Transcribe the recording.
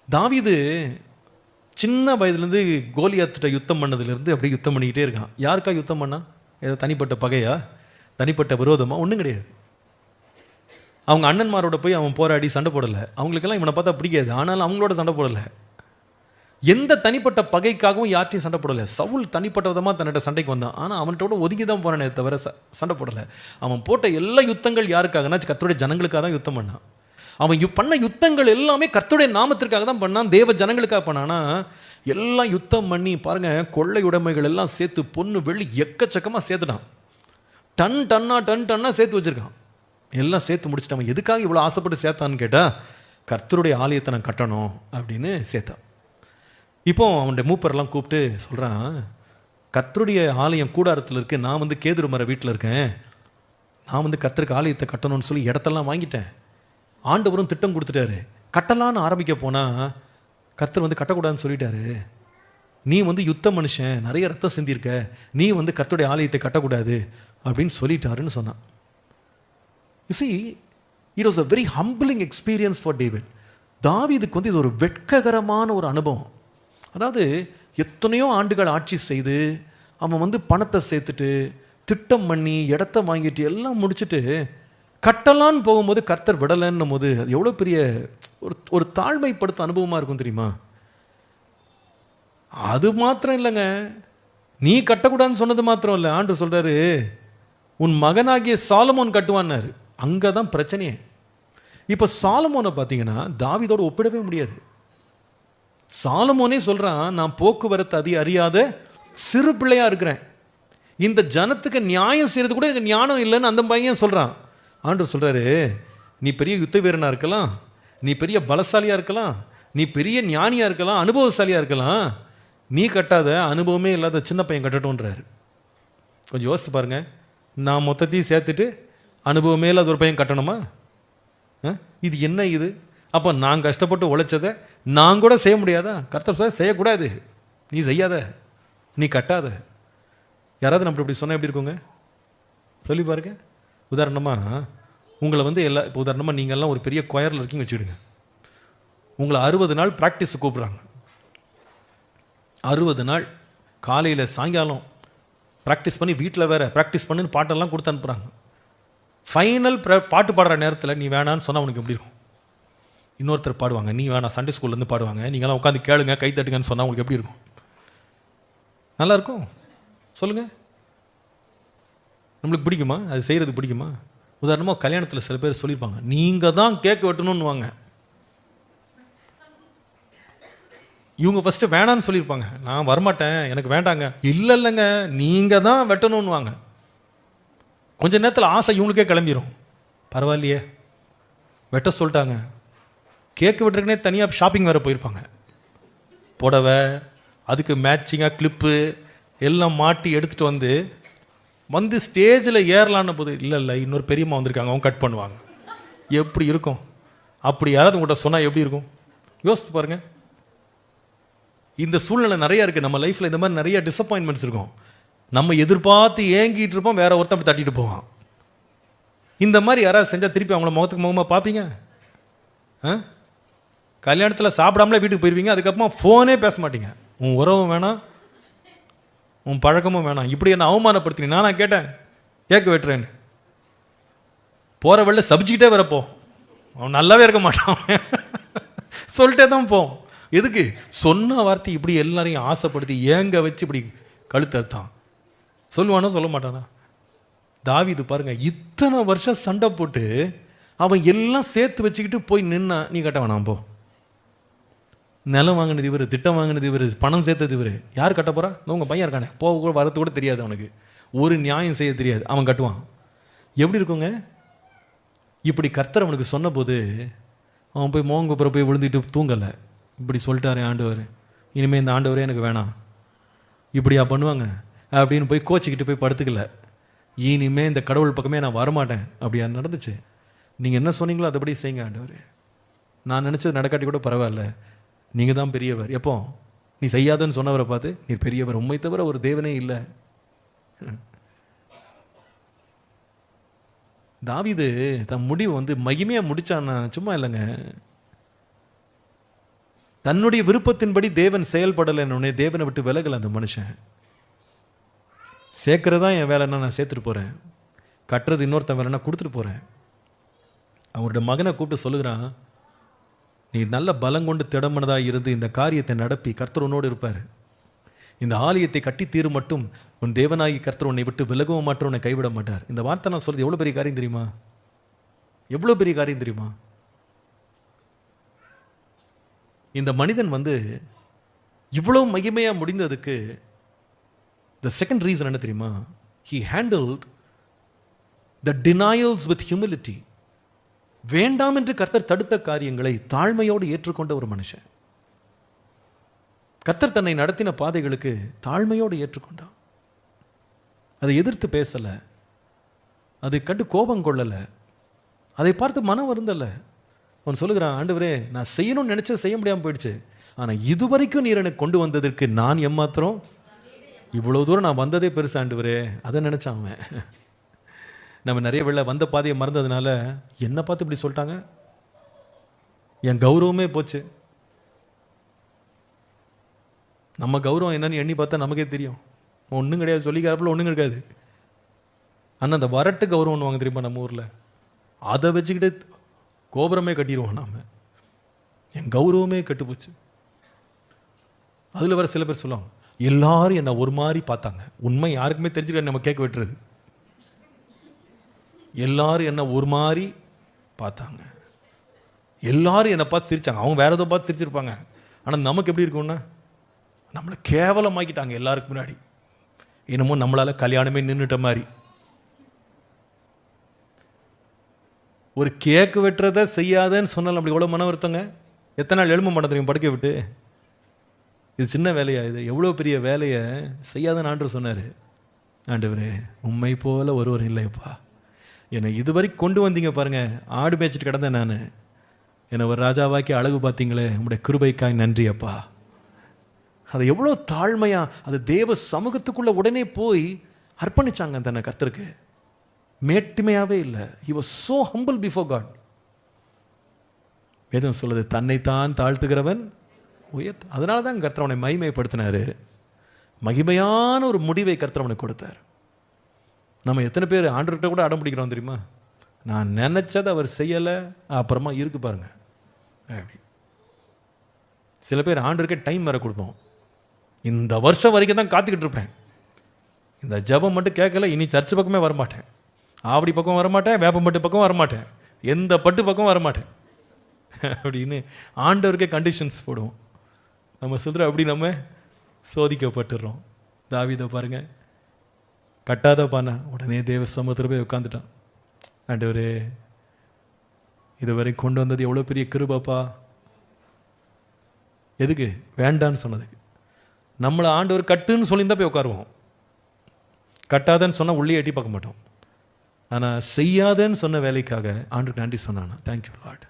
தாவீது சின்ன வயதுலேருந்து கோலியாத்திட்ட யுத்தம் பண்ணதுலேருந்து அப்படியே யுத்தம் பண்ணிக்கிட்டே இருக்கான். யாருக்கா யுத்தம் பண்ணா? ஏதோ தனிப்பட்ட பகையா, தனிப்பட்ட விரோதமா? ஒன்றும் கிடையாது. அவங்க அண்ணன்மாரோட போய் அவன் போராடி சண்டை போடலை. அவங்களுக்கெல்லாம் இவனை பார்த்தா பிடிக்காது, ஆனாலும் அவங்களோட சண்டை போடலை. எந்த தனிப்பட்ட பகைக்காகவும் யார்ட்டையும் சண்டை போடலை. சவுல் தனிப்பட்ட விதமாக தன்னிட்ட சண்டைக்கு வந்தான், ஆனால் அவன்கிட்ட ஒதுங்கி தான் போனானே தவிர சண்டை போடலை. அவன் போட்ட எல்லா யுத்தங்கள் யாருக்காகனா கர்த்தருடைய ஜனங்களுக்காக தான் யுத்தம் பண்ணான். அவன் பண்ண யுத்தங்கள் எல்லாமே கர்த்தருடைய நாமத்திற்காக தான் பண்ணான், தேவ ஜனங்களுக்காக பண்ணானா. எல்லாம் யுத்தம் பண்ணி பாருங்க, கொள்ளை உடைமைகள் எல்லாம் சேர்த்து பொண்ணு வெள்ளி எக்கச்சக்கமாக சேர்த்துட்டான். டன் டன்னா சேர்த்து வச்சிருக்கான். எல்லாம் சேர்த்து முடிச்சுட்டு அவன் எதுக்காக இவ்வளோ ஆசைப்பட்டு சேர்த்தான்னு கேட்டால், கர்த்தருடைய ஆலயத்தை நான் கட்டணும் அப்படின்னு சேர்த்தான். இப்போ அவனுடைய மூப்பரெல்லாம் கூப்பிட்டு சொல்கிறான், கர்த்தருடைய ஆலயம் கூடாரத்தில் இருக்கு, நான் கேதுரு மர வீட்டில் இருக்கேன், நான் கர்த்தருக்கு ஆலயத்தை கட்டணும்னு சொல்லி இடத்தெல்லாம் வாங்கிட்டேன். ஆண்டவரும் திட்டம் கொடுத்துட்டாரு. கட்டலான்னு ஆரம்பிக்க போனால் கர்த்தர் கட்டக்கூடாதுன்னு சொல்லிட்டாரு. நீ யுத்த மனுஷன், நிறைய ரத்தம் சிந்திருக்க, நீ கர்த்தருடைய ஆலயத்தை கட்டக்கூடாது அப்படின்னு சொல்லிட்டாருன்னு சொன்னான். You see, it was a very humbling experience for David. தாவீதுக்கு இது ஒரு வெட்ககரமான ஒரு அனுபவம். அதாவது எத்தனையோ ஆண்டுகள் ஆட்சி செய்து அவன் பணத்தை சேர்த்துட்டு திட்டம் பண்ணி இடத்த வாங்கிட்டு எல்லாம் முடிச்சுட்டு கட்டலான்னு போகும்போது கர்த்தர் விடலைன்னும் போது அது எவ்வளோ பெரிய ஒரு தாழ்மைப்படுத்த அனுபவமாக இருக்கும் தெரியுமா? அது மாத்திரம் இல்லைங்க, நீ கட்டக்கூடாதுன்னு சொன்னது மாத்திரம் இல்லை, ஆண்டு சொல்கிறாரு உன் மகனாகிய சாலமோன் கட்டுவான்னாரு. அங்கே தான் பிரச்சனையே. இப்போ சாலமோனை பார்த்தீங்கன்னா தாவீதோடு ஒப்பிடவே முடியாது. சாலமோனே சொல்கிறான், நான் போக்குவரத்து அறியாத சிறு பிள்ளையாக இருக்கிறேன், இந்த ஜனத்துக்கு நியாயம் செய்கிறது கூட எனக்கு ஞானம் இல்லைன்னு அந்த பையன் சொல்கிறான். ஆண்டவர் சொல்கிறாரு, நீ பெரிய யுத்த வீரனாக இருக்கலாம், நீ பெரிய பலசாலியாக இருக்கலாம், நீ பெரிய ஞானியாக இருக்கலாம், அனுபவசாலியாக இருக்கலாம், நீ கட்டாத, அனுபவமே இல்லாத சின்ன பையன் கட்டட்டும்ன்றாரு. கொஞ்சம் யோசித்து பாருங்கள், நான் மொத்தத்தையும் சேர்த்துட்டு அனுபவமே இல்லாத ஒரு பையன் கட்டணுமா? இது என்ன இது? அப்போ நான் கஷ்டப்பட்டு உழைச்சதை நான் கூட செய்ய முடியாதா? கர்த்தர் சொல்ல செய்யக்கூடாது, நீ செய்யாத, நீ கட்டாத. யாராவது நம்ம இப்படி சொன்னால் எப்படி இருக்குங்க? சொல்லி பாருங்க. உதாரணமாக உங்களை இப்போ உதாரணமாக நீங்கள்லாம் ஒரு பெரிய கொயரில் இருக்கீங்க வச்சுக்கிடுங்க. உங்களை 60 நாள் ப்ராக்டிஸ் கூப்பிட்றாங்க. 60 நாள் காலையில் சாயங்காலம் ப்ராக்டிஸ் பண்ணி வீட்டில் வேறு ப்ராக்டிஸ் பண்ணுன்னு பாட்டெல்லாம் கொடுத்து அனுப்புகிறாங்க. ஃபைனல் பாட்டு பாடுற நேரத்தில் நீ வேணான்னு சொன்னால் உனக்கு எப்படி இருக்கும்? இன்னொருத்தர் பாடுவாங்க, நீ வேணாம், சண்டே ஸ்கூல்லேருந்து பாடுவாங்க, நீங்களாம் உட்காந்து கேளுங்க, கை தட்டுங்கன்னு சொன்னால் உங்களுக்கு எப்படி இருக்கும்? நல்லா இருக்கும்? சொல்லுங்கள். நம்மளுக்கு பிடிக்குமா? அது செய்கிறது பிடிக்குமா? உதாரணமாக கல்யாணத்தில் சில பேர் சொல்லியிருப்பாங்க, நீங்கள் தான் கேக் வெட்டணும்னு வாங்க. இவங்க ஃபஸ்ட்டு வேணான்னு சொல்லியிருப்பாங்க, நான் வரமாட்டேன், எனக்கு வேண்டாங்க. இல்லைங்க, நீங்கள் தான் வெட்டணும்னு வாங்க. கொஞ்ச நேரத்தில் ஆசை இவங்களுக்கே கிளம்பிடும். பரவாயில்லையே வெட்ட சொல்லிட்டாங்க. கேக்கு வெட்டுறதுக்குனே தனியாக ஷாப்பிங் வேறு போயிருப்பாங்க. புடவை, அதுக்கு மேட்சிங்காக கிளிப்பு எல்லாம் மாட்டி எடுத்துகிட்டு வந்து ஸ்டேஜில் ஏறலான்னு போது, இல்லை இன்னொரு பெரியம்மா வந்திருக்காங்க, அவங்க கட் பண்ணுவாங்க. எப்படி இருக்கும்? அப்படி யாராவது உங்கள்கிட்ட சொன்னால் எப்படி இருக்கும்? யோசித்து பாருங்கள். இந்த சூழ்நிலை நிறையா இருக்குது நம்ம லைஃப்பில். இந்த மாதிரி நிறைய டிசப்பாயின்மெண்ட்ஸ் இருக்கும். நம்ம எதிர்பார்த்து ஏங்கிட்டு இருப்போம், வேற ஒருத்தன் அப்படி தட்டிட்டு போவான். இந்த மாதிரி யாராவது செஞ்சால் திருப்பி அவங்கள முகத்துக்கு முகமாக பார்ப்பீங்க? கல்யாணத்தில் சாப்பிடாமலே வீட்டுக்கு போயிருவீங்க, அதுக்கப்புறமா ஃபோனே பேச மாட்டீங்க. உன் உறவும் வேணாம், உன் பழக்கமும் வேணாம், இப்படி என்ன அவமானப்படுத்தினீங்க. நான் கேட்டேன் கேட்க வெட்டுறேன்னு, போகிற வழியில் சபிச்சுக்கிட்டே வரப்போ அவன் நல்லாவே இருக்க மாட்டான், சொல்லிட்டே தான் போவோம். எதுக்கு? சொன்ன வார்த்தை இப்படி எல்லாரையும் ஆசைப்படுத்தி ஏங்க வச்சு இப்படி கழுத்தான். சொல்லுவானோ சொல்ல மாட்டானா? தாவீது பாருங்க, இத்தனை வருஷம் சண்டை போட்டு அவன் எல்லாம் சேர்த்து வச்சுக்கிட்டு போய் நின்னா, நீ கட்ட வேணாம் போ. நிலம் வாங்கினது இவர், திட்டம் வாங்கினது இவர், பணம் சேர்த்தது இவர். யார் கட்ட போகிறா? உங்கள் பையன் இருக்கானே, போக கூட வரது கூட தெரியாது அவனுக்கு, ஒரு நியாயம் செய்ய தெரியாது, அவன் கட்டுவான். எப்படி இருக்குங்க? இப்படி கர்த்தர் அவனுக்கு சொன்னபோது அவன் போய் மோங்கப்புற போய் விழுந்துட்டு தூங்கலை. இப்படி சொல்லிட்டாரு ஆண்டவர், இனிமேல் இந்த ஆண்டவரே எனக்கு வேணாம், இப்படியா பண்ணுவாங்க அப்படின்னு போய் கோச்சிக்கிட்டு போய் படுத்துக்கல. இனிமேல் இந்த கடவுள் பக்கமே நான் வரமாட்டேன். அப்படியா நடந்துச்சு? நீங்கள் என்ன சொன்னீங்களோ அதைப்படி செய்யுங்க ஆண்டவர், நான் நினச்சது நடக்காட்டி கூட பரவாயில்ல, நீங்கள் தான் பெரியவர். எப்போ நீ செய்யாதன்னு சொன்னவரை பார்த்து நீ பெரியவர், உண்மை தவிர ஒரு தேவனே இல்லை. தாவீது தன் முடிவு மகிமையாக முடிச்சான்னா சும்மா இல்லைங்க. தன்னுடைய விருப்பத்தின்படி தேவன் செயல்படலைன்னு தேவனை விட்டு விலகல அந்த மனுஷன். சேர்க்கறதா என் வேலைன்னா நான் சேர்த்துட்டு போகிறேன், கட்டுறது இன்னொருத்தன் வேலைன்னா கொடுத்துட்டு போகிறேன். அவருடைய மகனை கூப்பிட்டு சொல்லுகிறான், நீ நல்ல பலங்கொண்டு திடமனதாக இருந்து இந்த காரியத்தை நடப்பி கர்த்தர் உன்னோடு இருப்பார். இந்த ஆலயத்தை கட்டி தீரு மட்டும் உன் தேவனாகி கர்த்தர் உன்னை விட்டு விலகவும் மாட்டோம், உன்னை கைவிட மாட்டார். இந்த வார்த்தை நான் சொல்றது எவ்வளோ பெரிய காரியம் தெரியுமா? எவ்வளோ பெரிய காரியம் தெரியுமா? இந்த மனிதன் இவ்வளோ மகிமையாக முடிந்ததுக்கு the second reason என்ன தெரியுமா? he handled the denials with humility. வேண்டாம் என்று கர்த்தர் தடுத்த காரியங்களை தாழ்மையோடு ஏற்றுக்கொண்ட ஒரு மனுஷன். கர்த்தர் தன்னை நடத்தின பாதைகளுக்கு தாழ்மையோடு ஏற்றுக்கொண்டான். அதை எதிர்த்து பேசலை, அதை கண்டு கோபம் கொள்ளலை, அதை பார்த்து மனம் வருந்தலை. அவன் சொல்லுகிறான், ஆண்டவரே நான் செய்யணும்னு நினச்சது செய்ய முடியாமல் போயிடுச்சு, ஆனால் இதுவரைக்கும் நீர் எனக்கு கொண்டு வந்ததற்கு நான் எம்மாத்திரம், இவ்வளோ தூரம் நான் வந்ததே பெருசு ஆண்டவரே. அதை நினச்சான் அவன். நம்ம நிறைய வேளை வந்த பாதையை மறந்ததுனால என்னை பார்த்து இப்படி சொல்லிட்டாங்க, என் கௌரவமே போச்சு. நம்ம கௌரவம் என்னன்னு எண்ணி பார்த்தா நமக்கே தெரியும், ஒன்றும் கிடையாது, சொல்லிக்காரப்பில் ஒன்றும் இருக்காது. ஆனால் அந்த வரட்டு கௌரவம் வாங்க தெரியுமா நம்ம ஊரில், அதை வச்சுக்கிட்டு கோபுரமே கட்டிடுவோம் நாம். என் கௌரவமே கெட்டுப்போச்சு. அதில் வர சில பேர் சொல்லுவாங்க, எல்லாரும் என்னை ஒரு மாதிரி பார்த்தாங்க. உண்மை யாருக்குமே தெரிஞ்சுக்க நம்ம கேட்க விட்டுறது. எல்லாரும் என்ன ஒரு மாதிரி பார்த்தாங்க, எல்லாரும் என்னை பார்த்து சிரித்தாங்க. அவங்க வேற ஏதோ பார்த்து சிரிச்சிருப்பாங்க, ஆனால் நமக்கு எப்படி இருக்கும்னா நம்மளை கேவலமாக்கிட்டாங்க எல்லாருக்கு முன்னாடி. என்னமோ நம்மளால் கல்யாணமே நின்றுட்ட மாதிரி. ஒரு கேக்கு வெட்டுறதை செய்யாதன்னு சொன்னாலும் அப்படி எவ்வளோ மன வருத்தங்க. எத்தனை நாள் எழும்ப மாட்டேன் தெரியும் படுக்க விட்டு. இது சின்ன வேலையா? இது எவ்வளோ பெரிய வேலையை செய்யாதன்னு ஆண்டவர் சொன்னார். ஆண்டவரே உண்மை போல ஒருவர் இல்லையப்பா, என்னை இதுவரை கொண்டு வந்தீங்க பாருங்க, ஆடு மேய்ச்சிட்டு கிடந்தேன் நான், என்னை ஒரு ராஜாவாக்கி அழகு பார்த்தீங்களே, உங்களுடைய கிருபைக்காய் நன்றி அப்பா. அதை எவ்வளோ தாழ்மையாக அது தேவ சமூகத்துக்குள்ளே உடனே போய் அர்ப்பணிச்சாங்க தன்னை கர்த்தருக்கு. மேட்டுமையாகவே இல்லை. he was so humble before God. வேதம் சொல்லுது, தன்னைத்தான் தாழ்த்துகிறவன் உயர்த்து. அதனால தான் கர்த்தர் அவனை மகிமைப்படுத்தினார். மகிமையான ஒரு முடிவை கர்த்தர் அவனுக்கு கொடுத்தார். நம்ம எத்தனை பேர் ஆண்டவர்கிட்ட கூட அடம் பிடிக்கிறோம் தெரியுமா? நான் நினச்சதை அவர் செய்யலை, அப்புறமா இருக்கு பாருங்க அப்படி. சில பேர் ஆண்டவருக்கே டைம் வேற கொடுப்போம். இந்த வருஷம் வரைக்கும் தான் காத்துக்கிட்டு இருப்பேன், இந்த ஜபம் மட்டும் கேட்கல, இனி சர்ச்சு பக்கமே வரமாட்டேன், ஆவடி பக்கம் வரமாட்டேன், வேப்பம்பட்டு பக்கம் வரமாட்டேன், எந்த பட்டு பக்கம் வரமாட்டேன் அப்படின்னு ஆண்டவருக்கே கண்டிஷன்ஸ் போடுவோம். நம்ம சொல்கிற அப்படி நம்ம சோதிக்கப்பட்டுடுறோம். தாவீதை பாருங்க, கட்டாத பானை உடனே தேவ சமூகத்தில் போய் உட்காந்துட்டான். ஆண்டவரே இதுவரை கொண்டு வந்தது எவ்வளோ பெரிய கிருபைப்பா. எதுக்கு? வேண்டான்னு சொன்னதுக்கு. நம்மளை ஆண்டவர் கட்டுன்னு சொல்லியிருந்தா போய் உட்காருவோம், கட்டாதன்னு சொன்னால் உள்ளே எட்டி பார்க்க மாட்டோம். ஆனால் செய்யாதன்னு சொன்ன வேலைக்காக ஆண்டவருக்கு நன்றி சொன்னானா. Thank you Lord.